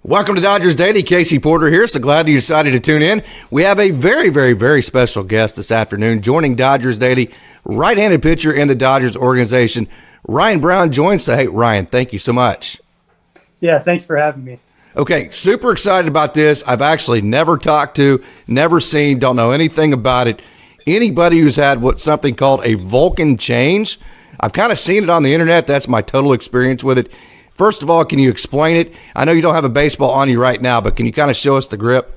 Welcome to Dodgers Daily. Casey Porter here. So glad you decided to tune in. We have a very, very, very special guest this afternoon joining Dodgers Daily, right-handed pitcher in the Dodgers organization. Ryan Brown joins. So, hey, Ryan, thank you so much. Yeah, thanks for having me. Okay, super excited about this. I've actually never talked to, never seen, don't know anything about it. Anybody who's had something called a Vulcan change, I've kind of seen it on the internet. That's my total experience with it. First of all, can you explain it? I know you don't have a baseball on you right now, but can you kind of show us the grip?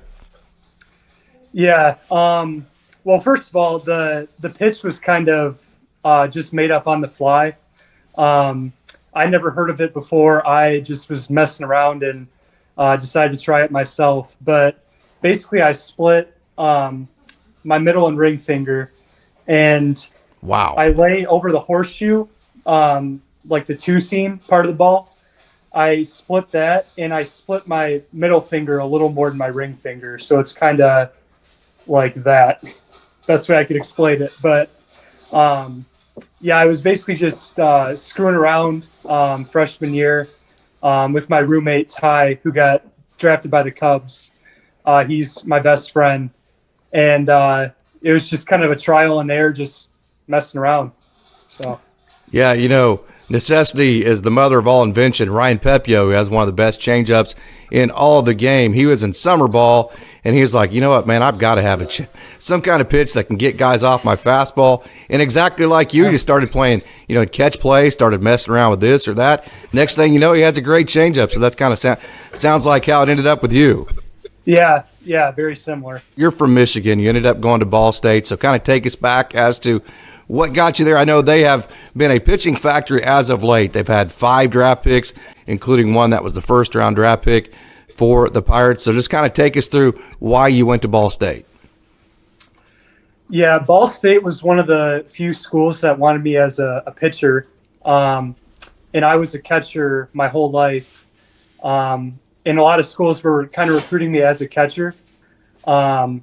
Yeah. Well, first of all, the pitch was kind of just made up on the fly. I never heard of it before. I just was messing around and decided to try it myself. But basically, I split my middle and ring finger, and wow, I lay over the horseshoe, like the two-seam part of the ball. I split that, and I split my middle finger a little more than my ring finger. So it's kind of like that. Best way I could explain it. But, yeah, I was basically just screwing around freshman year with my roommate, Ty, who got drafted by the Cubs. He's my best friend. And it was just kind of a trial and error, just messing around. So, yeah, necessity is the mother of all invention. Ryan Pepio, who has one of the best changeups in all of the game, he was in summer ball, and he was like, you know what, man, I've got to have some kind of pitch that can get guys off my fastball. And exactly like you started playing, catch play, started messing around with this or that. Next thing you know, he has a great changeup. So that's kind of sounds like how it ended up with you. Yeah, very similar. You're from Michigan. You ended up going to Ball State. So kind of take us back as to what got you there. I know they have been a pitching factory as of late. They've had 5 draft picks, including one that was the first-round draft pick for the Pirates. So just kind of take us through why you went to Ball State. Yeah, Ball State was one of the few schools that wanted me as a pitcher. And I was a catcher my whole life. And a lot of schools were kind of recruiting me as a catcher. But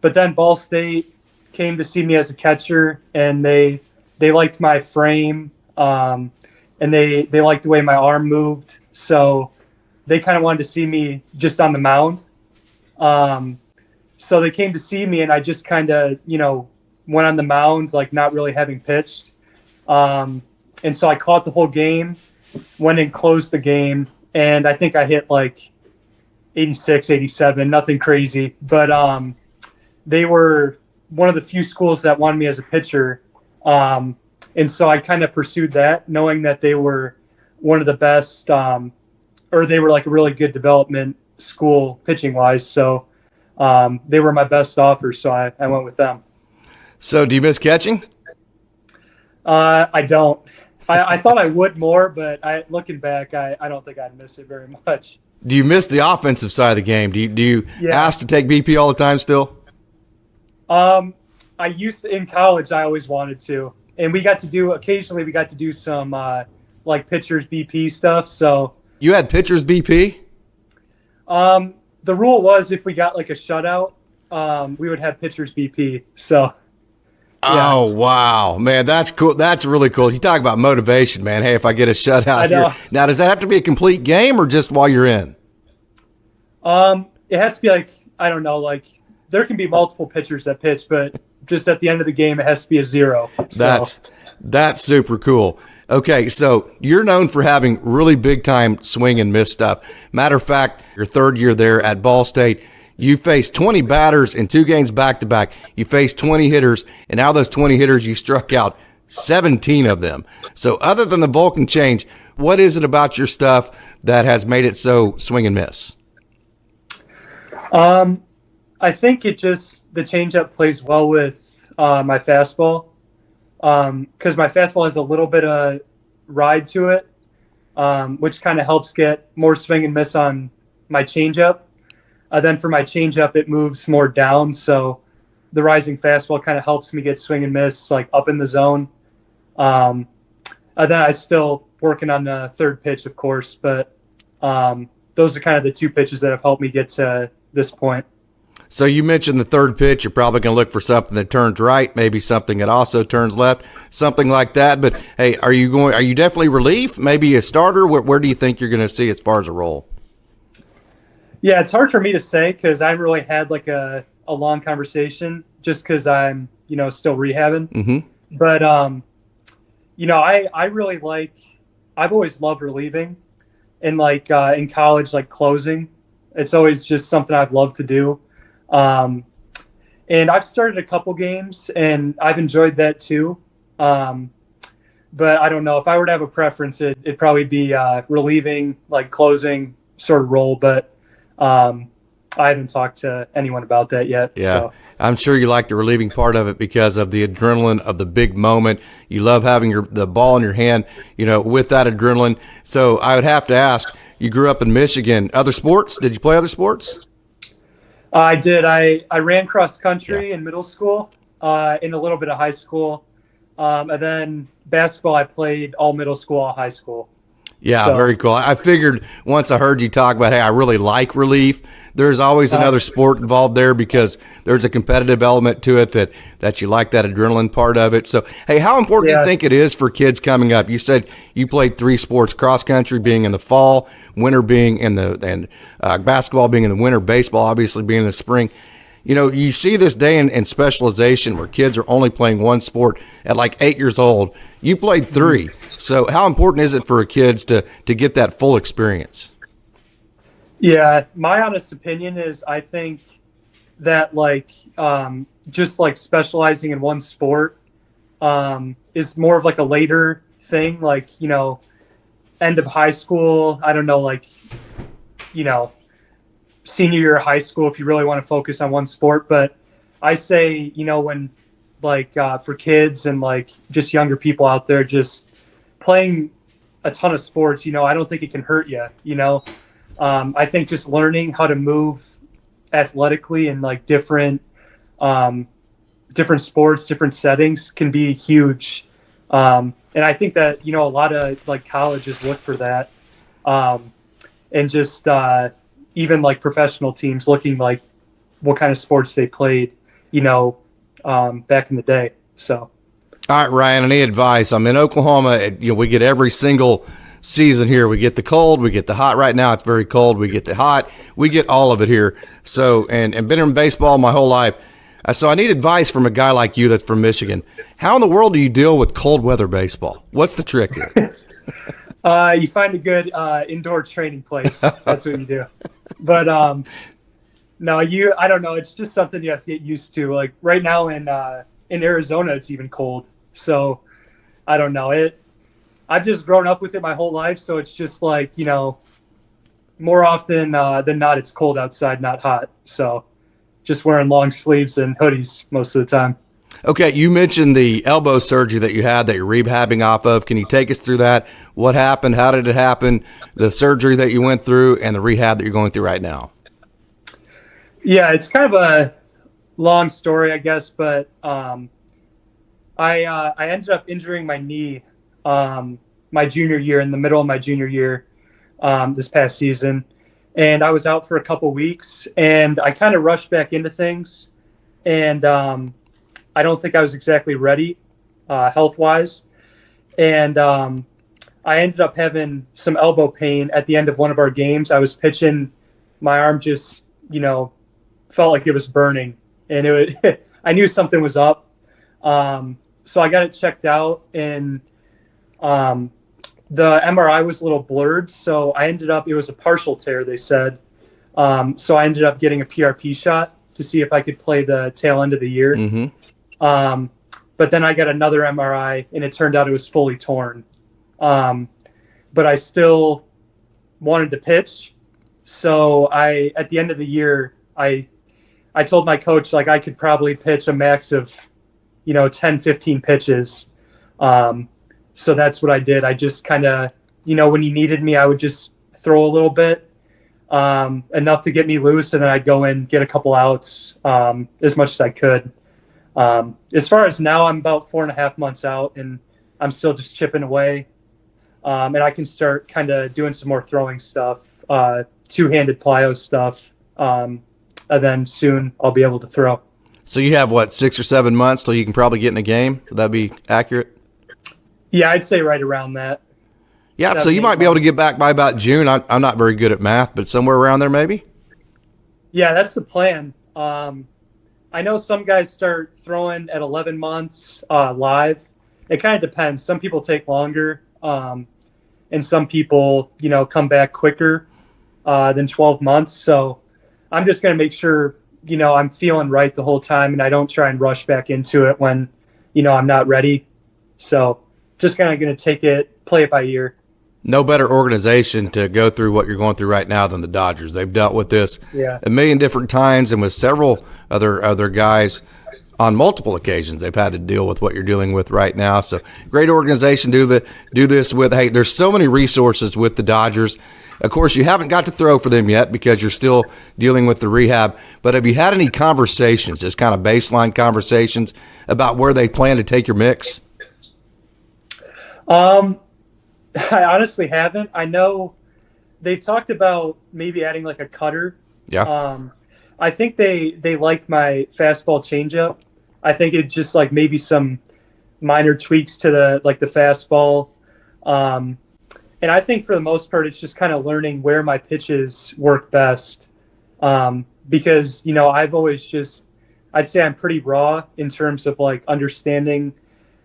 then Ball State came to see me as a catcher, and they liked my frame, and they liked the way my arm moved. So they kind of wanted to see me just on the mound. So they came to see me, and I just kind of, went on the mound, like not really having pitched. And so I caught the whole game, went and closed the game, and I think I hit like 86, 87, nothing crazy. But they were one of the few schools that wanted me as a pitcher. And so I kind of pursued that, knowing that they were one of the best, or they were like a really good development school pitching wise. So they were my best offer. So I went with them. So do you miss catching? I don't. I thought I would more, but looking back, I don't think I'd miss it very much. Do you miss the offensive side of the game? Do you ask to take BP all the time still? I used to, in college, I always wanted to, and occasionally we got to do some, like pitchers BP stuff. So you had pitchers BP? The rule was if we got like a shutout, we would have pitchers BP. So. Yeah. Oh, wow, man, that's cool. That's really cool. You talk about motivation, man. Hey, if I get a shutout here. Now, does that have to be a complete game or just while you're in? It has to be like, I don't know, like, there can be multiple pitchers that pitch, but just at the end of the game, it has to be a 0. So. That's super cool. Okay, so you're known for having really big-time swing and miss stuff. Matter of fact, your third year there at Ball State, you faced 20 batters in 2 games back-to-back. You faced 20 hitters, and out of those 20 hitters, you struck out 17 of them. So other than the Vulcan change, what is it about your stuff that has made it so swing and miss? I think the changeup plays well with my fastball, because my fastball has a little bit of ride to it, which kind of helps get more swing and miss on my changeup. Then for my changeup, it moves more down, so the rising fastball kind of helps me get swing and miss like up in the zone. And then I'm still working on the third pitch, of course, but those are kind of the 2 pitches that have helped me get to this point. So you mentioned the third pitch. You're probably going to look for something that turns right, maybe something that also turns left, something like that. But hey, are you definitely relief? Maybe a starter? Where do you think you're going to see as far as a role? Yeah, it's hard for me to say because I haven't really had like a long conversation just because I'm, still rehabbing. Mm-hmm. But, I really I've always loved relieving and like in college, like closing. It's always just something I've loved to do. Um, and I've started a couple games and I've enjoyed that too. Um, but I don't know if I were to have a preference, it'd probably be relieving, like closing sort of role. But I haven't talked to anyone about that yet. Yeah, So I'm sure you like the relieving part of it because of the adrenaline of the big moment. You love having the ball in your hand, with that adrenaline. So I would have to ask, you grew up in Michigan. Other sports? Did you play other sports? I did. I ran cross country in middle school, in a little bit of high school. And then basketball, I played all middle school, all high school. Yeah, So, very cool. I figured once I heard you talk about, hey, I really like relief, there's always another sport involved there because there's a competitive element to it that you like that adrenaline part of it. So, hey, how important do you think it is for kids coming up? You said you played 3 sports, cross country being in the fall, winter being in basketball being in the winter, baseball obviously being in the spring. You see this day in specialization where kids are only playing one sport at like 8 years old. You played 3. So how important is it for kids to get that full experience? Yeah, my honest opinion is I think that just like specializing in one sport is more of like a later thing, like, end of high school. I don't know, like, senior year of high school if you really want to focus on one sport. But I say, when for kids and like just younger people out there, just playing a ton of sports, I don't think it can hurt you. I think just learning how to move athletically in like different sports, different settings can be huge. And I think that, a lot of like colleges look for that. And just even like professional teams looking like what kind of sports they played, back in the day. So. All right, Ryan, any advice? I'm in Oklahoma. We get every single season here. We get the cold, we get the hot. Right now it's very cold. We get the hot. We get all of it here. So, and been in baseball my whole life. So I need advice from a guy like you that's from Michigan. How in the world do you deal with cold weather baseball? What's the trick here? You find a good indoor training place. That's what you do. But no, I don't know. It's just something you have to get used to. Like right now in Arizona, it's even cold. So I don't know it. I've just grown up with it my whole life. So it's just like, more often than not, it's cold outside, not hot. So just wearing long sleeves and hoodies most of the time. Okay, you mentioned the elbow surgery that you had that you're rehabbing off of. Can you take us through that? What happened? How did it happen? The surgery that you went through and the rehab that you're going through right now. Yeah, it's kind of a long story, I guess, but I ended up injuring my knee my junior year, in the middle of my junior year, this past season. And I was out for a couple weeks, and I kind of rushed back into things. And I don't think I was exactly ready health-wise. And I ended up having some elbow pain at the end of one of our games. I was pitching. My arm just, felt like it was burning. And I knew something was up. So I got it checked out, and the MRI was a little blurred. So it was a partial tear, they said. So I ended up getting a PRP shot to see if I could play the tail end of the year. Mm-hmm. But then I got another MRI, and it turned out it was fully torn. But I still wanted to pitch. So at the end of the year, I told my coach, like, I could probably pitch a max of, 10, 15 pitches. So that's what I did. I just kind of, when he needed me, I would just throw a little bit, enough to get me loose. And then I'd go in, get a couple outs, as much as I could. As far as now, I'm about 4.5 months out, and I'm still just chipping away. And I can start kind of doing some more throwing stuff, two-handed plyo stuff. And then soon I'll be able to throw. So you have, 6 or 7 months till you can probably get in a game? Would that be accurate? Yeah, I'd say right around that. Yeah, so you might be able to get back by about June. I'm not very good at math, but somewhere around there maybe? Yeah, that's the plan. I know some guys start throwing at 11 months live. It kind of depends. Some people take longer, and some people, come back quicker than 12 months. So I'm just going to make sure, I'm feeling right the whole time, and I don't try and rush back into it when, I'm not ready. So just kind of going to play it by ear. No better organization to go through what you're going through right now than the Dodgers. They've dealt with this a million different times, and with several other guys on multiple occasions, they've had to deal with what you're dealing with right now. So great organization do this with. Hey, there's so many resources with the Dodgers. Of course, you haven't got to throw for them yet because you're still dealing with the rehab. But have you had any conversations, just kind of baseline conversations about where they plan to take your mix? I honestly haven't. I know they've talked about maybe adding like a cutter. Yeah. I think they like my fastball changeup. I think it just like maybe some minor tweaks to the fastball. And I think for the most part, it's just kind of learning where my pitches work best. Because, I've always I'd say I'm pretty raw in terms of like understanding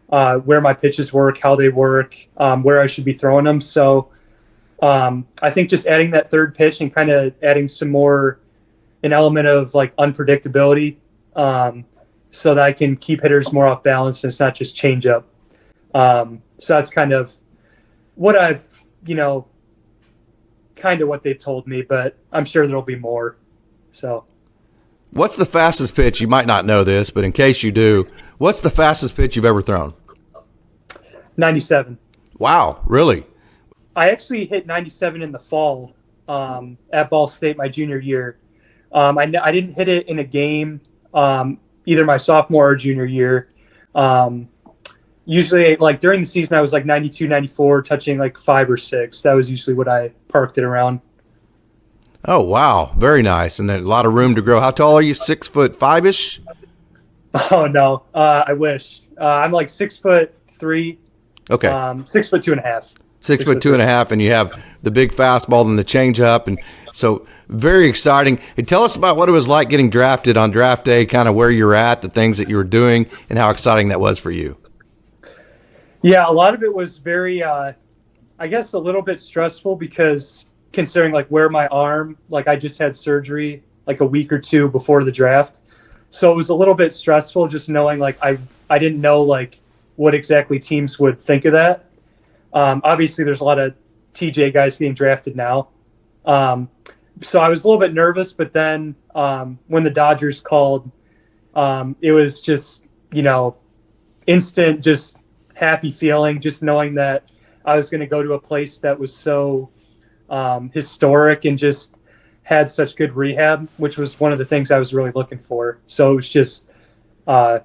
where my pitches work, how they work, where I should be throwing them. So I think just adding that third pitch and kind of adding an element of like unpredictability, so that I can keep hitters more off balance and it's not just change up. So that's kind of what I've, kind of what they've told me, but I'm sure there'll be more. So what's the fastest pitch? You might not know this, but in case you do, what's the fastest pitch you've ever thrown? 97. Wow, really? I actually hit 97 in the fall at Ball State my junior year. I didn't hit it in a game either my sophomore or junior year. Usually, like during the season, I was like 92, 94, touching like 5 or 6. That was usually what I parked it around. Oh, wow. Very nice. And then a lot of room to grow. How tall are you? 6'5"-ish"? Oh, no. I wish. I'm like 6'3". Okay. 6'2.5". 6'2.5", and you have the big fastball and the changeup, and so very exciting. And tell us about what it was like getting drafted on draft day, kind of where you're at, the things that you were doing, and how exciting that was for you. Yeah, a lot of it was very, I guess, a little bit stressful because considering like where my arm, like I just had surgery like a week or two before the draft, so it was a little bit stressful just knowing like I didn't know like what exactly teams would think of that. Obviously, there's a lot of TJ guys getting drafted now. So I was a little bit nervous, but then when the Dodgers called, it was just, instant, just happy feeling, just knowing that I was going to go to a place that was so historic and just had such good rehab, which was one of the things I was really looking for. So it was just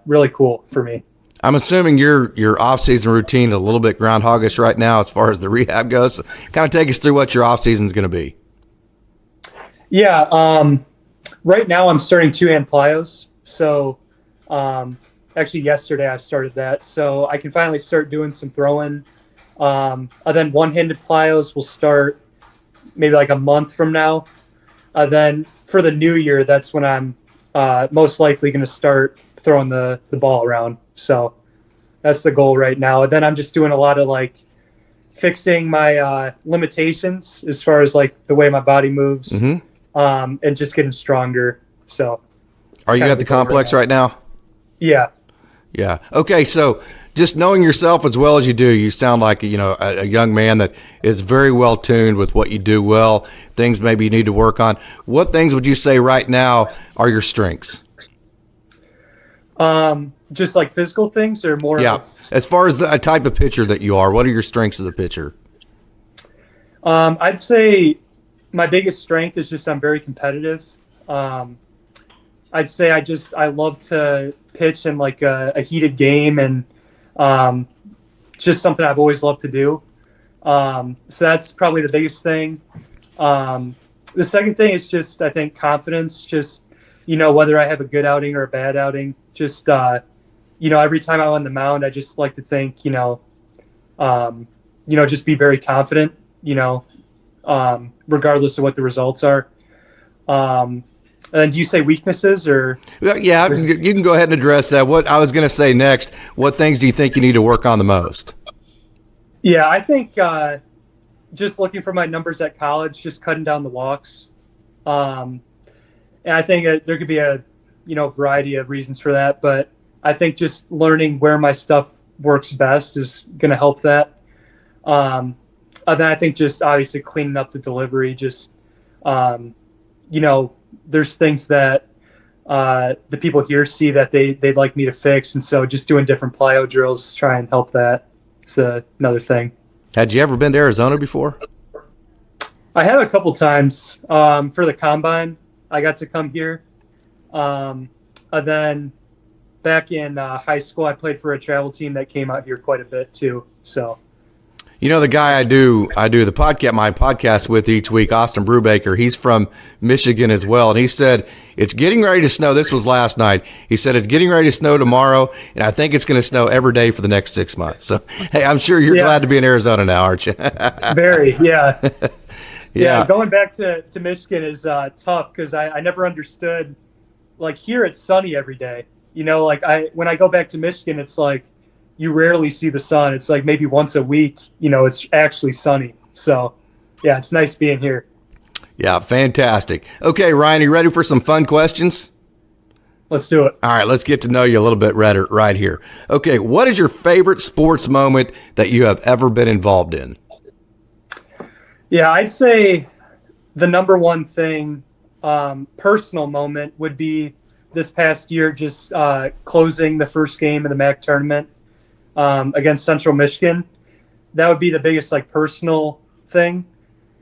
really cool for me. I'm assuming your off-season routine is a little bit groundhoggish right now as far as the rehab goes. So kind of take us through what your off-season is going to be. Yeah, right now I'm starting two-hand plyos. So actually yesterday I started that. So I can finally start doing some throwing. And then one-handed plyos will start maybe like a month from now. Then for the new year, that's when I'm most likely going to start throwing the ball around. So that's the goal right now. And then I'm just doing a lot of like fixing my limitations as far as like the way my body moves, and just getting stronger. So are you at the complex right now? Yeah. Yeah. Okay. So just knowing yourself as well as you do, you sound like, a young man that is very well tuned with what you do well, things maybe you need to work on. What things would you say right now are your strengths? Just like physical things or more? Yeah. As far as the type of pitcher that you are, what are your strengths as a pitcher? I'd say my biggest strength is just I'm very competitive. I'd say I love to pitch in like a heated game, and just something I've always loved to do. So that's probably the biggest thing. The second thing is just, I think, confidence, just, whether I have a good outing or a bad outing, just, every time I'm on the mound, I just like to think, just be very confident, regardless of what the results are. And do you say weaknesses or? Well, yeah, you can go ahead and address that. What I was going to say next, what things do you think you need to work on the most? Yeah, I think just looking for my numbers at college, just cutting down the walks. And I think there could be a variety of reasons for that, but I think just learning where my stuff works best is going to help that. And then I think just obviously cleaning up the delivery, just there's things that the people here see that they'd like me to fix, and so just doing different plyo drills try and help that. It's another thing. Had you ever been to Arizona before? I have a couple times for the combine. I got to come here. And then back in high school, I played for a travel team that came out here quite a bit too. So, the guy I do my podcast with each week, Austin Brubaker, he's from Michigan as well, and he said it's getting ready to snow. This was last night. He said it's getting ready to snow tomorrow, and I think it's going to snow every day for the next 6 months. So, hey, I'm sure you're glad to be in Arizona now, aren't you? Very, yeah. Yeah. Going back to Michigan is tough because I never understood. Like here, it's sunny every day. When I go back to Michigan, it's like you rarely see the sun. It's like maybe once a week, it's actually sunny. So, yeah, it's nice being here. Yeah, fantastic. Okay, Ryan, are you ready for some fun questions? Let's do it. All right, let's get to know you a little bit better right here. Okay, what is your favorite sports moment that you have ever been involved in? Yeah, I'd say the number one thing, personal moment, would be this past year just closing the first game of the MAC tournament against Central Michigan. That would be the biggest personal thing.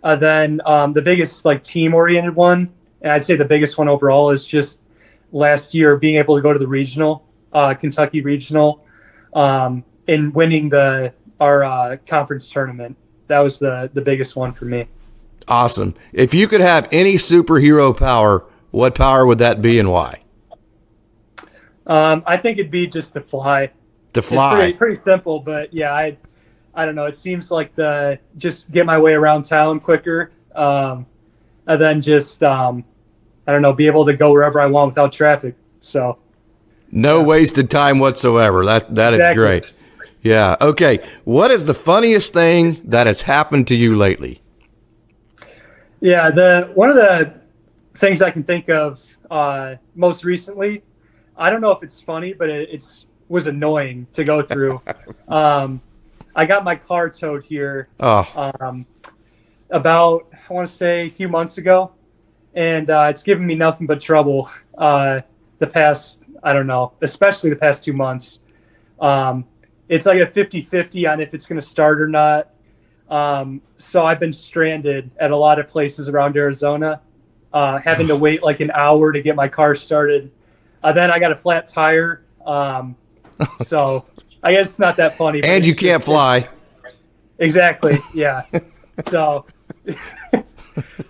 Then the biggest team-oriented one, and I'd say the biggest one overall, is just last year being able to go to the regional, Kentucky regional, and winning our conference tournament. That was the biggest one for me. Awesome. If you could have any superhero power, what power would that be and why? I think it'd be just to fly. To fly. It's pretty simple, but yeah, I don't know. It seems like just get my way around town quicker, and then just I don't know, be able to go wherever I want without traffic. So no wasted time whatsoever. That exactly. is great. Yeah. Okay. What is the funniest thing that has happened to you lately? Yeah, one of the things I can think of most recently, I don't know if it's funny, but it was annoying to go through. I got my car towed here about, I want to say, a few months ago, and it's given me nothing but trouble the past, I don't know, especially the past 2 months. It's like a 50-50 on if it's going to start or not. So I've been stranded at a lot of places around Arizona, having to wait like an hour to get my car started. Then I got a flat tire. So I guess it's not that funny. And you can't fly. Exactly. Yeah. So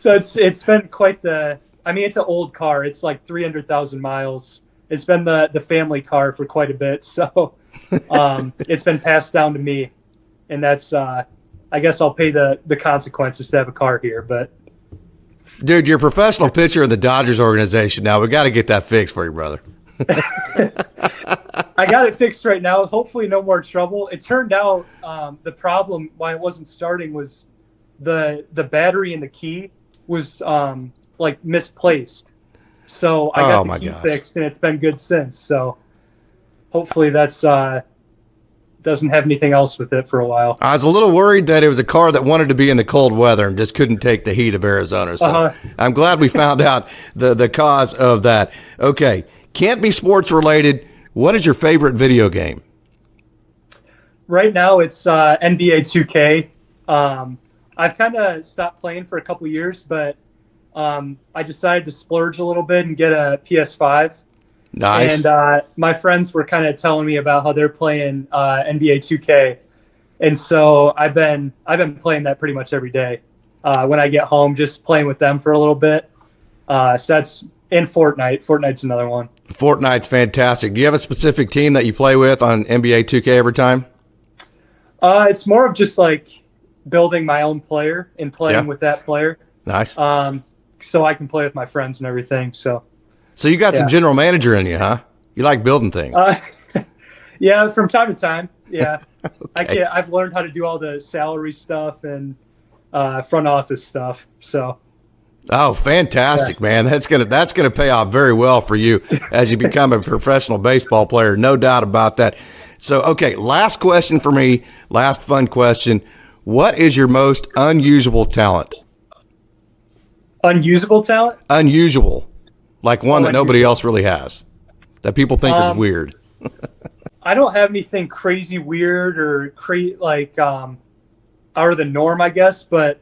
it's been quite it's an old car. It's like 300,000 miles. It's been the family car for quite a bit. So it's been passed down to me, and that's I guess I'll pay the consequences to have a car here. But dude, you're a professional pitcher in the Dodgers organization now. We got to get that fixed for you, brother. I got it fixed right now. Hopefully no more trouble. It turned out the problem why it wasn't starting was the battery in the key was misplaced. So I got the key fixed, and it's been good since. So hopefully that's doesn't have anything else with it for a while. I was a little worried that it was a car that wanted to be in the cold weather and just couldn't take the heat of Arizona. So I'm glad we found out the cause of that. Okay, can't be sports related. What is your favorite video game? Right now it's NBA 2K. I've kind of stopped playing for a couple years, but I decided to splurge a little bit and get a PS5. Nice. And my friends were kind of telling me about how they're playing NBA 2K, and so I've been playing that pretty much every day. When I get home, just playing with them for a little bit. So that's in Fortnite. Fortnite's another one. Fortnite's fantastic. Do you have a specific team that you play with on NBA 2K every time? It's more of just like building my own player and playing with that player. Nice. so I can play with my friends and everything. So you got some general manager in you, huh? You like building things. Yeah, from time to time. Yeah. Okay. I've learned how to do all the salary stuff and front office stuff. So. Oh, fantastic, man. That's gonna pay off very well for you as you become a professional baseball player. No doubt about that. So, okay, last question for me, last fun question. What is your most unusual talent? Unusable talent? Unusual. Like one that nobody else really has. That people think is weird. I don't have anything crazy weird or out of the norm, I guess, but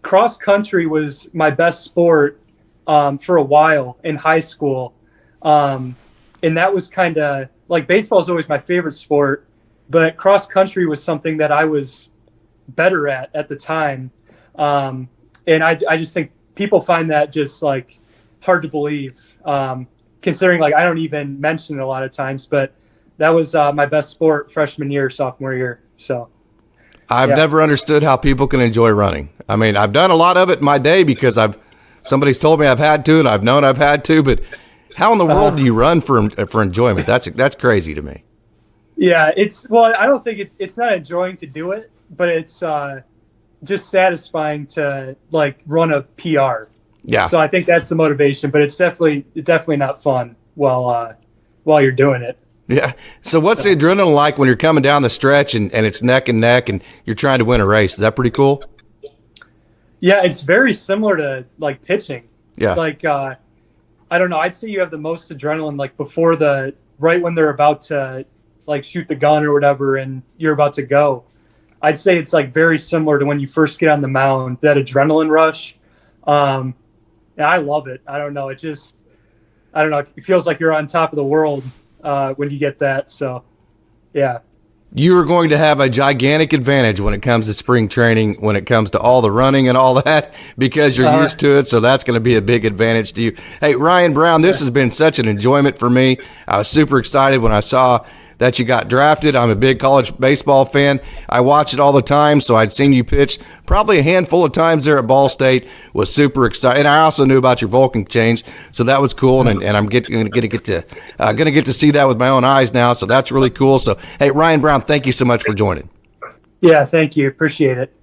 cross country was my best sport for a while in high school. And that was kind of like baseball is always my favorite sport, but cross country was something that I was better at the time. And I just think people find that just like hard to believe, considering like I don't even mention it a lot of times, but that was my best sport freshman year, sophomore year. So. I've never understood how people can enjoy running. I mean, I've done a lot of it in my day because somebody's told me I've had to, and I've known I've had to. But how in the world do you run for enjoyment? That's crazy to me. Yeah, I don't think it's not enjoying to do it, but it's just satisfying to like run a PR. Yeah. So I think that's the motivation, but it's definitely not fun while you're doing it. Yeah. So what's the adrenaline like when you're coming down the stretch and it's neck and neck and you're trying to win a race? Is that pretty cool? Yeah, it's very similar to like pitching. Yeah. Like I don't know, I'd say you have the most adrenaline like right when they're about to like shoot the gun or whatever and you're about to go. I'd say it's like very similar to when you first get on the mound, that adrenaline rush. And I love it. I don't know, it feels like you're on top of the world when you get that. So, yeah. You are going to have a gigantic advantage when it comes to spring training, when it comes to all the running and all that, because you're used to it. So that's going to be a big advantage to you. Hey, Ryan Brown, this has been such an enjoyment for me. I was super excited when I saw that you got drafted. I'm a big college baseball fan. I watch it all the time, so I'd seen you pitch probably a handful of times there at Ball State. Was super excited, and I also knew about your Vulcan change, so that was cool. And I'm going to get to see that with my own eyes now, so that's really cool. So, hey, Ryan Brown, thank you so much for joining. Yeah, thank you. Appreciate it.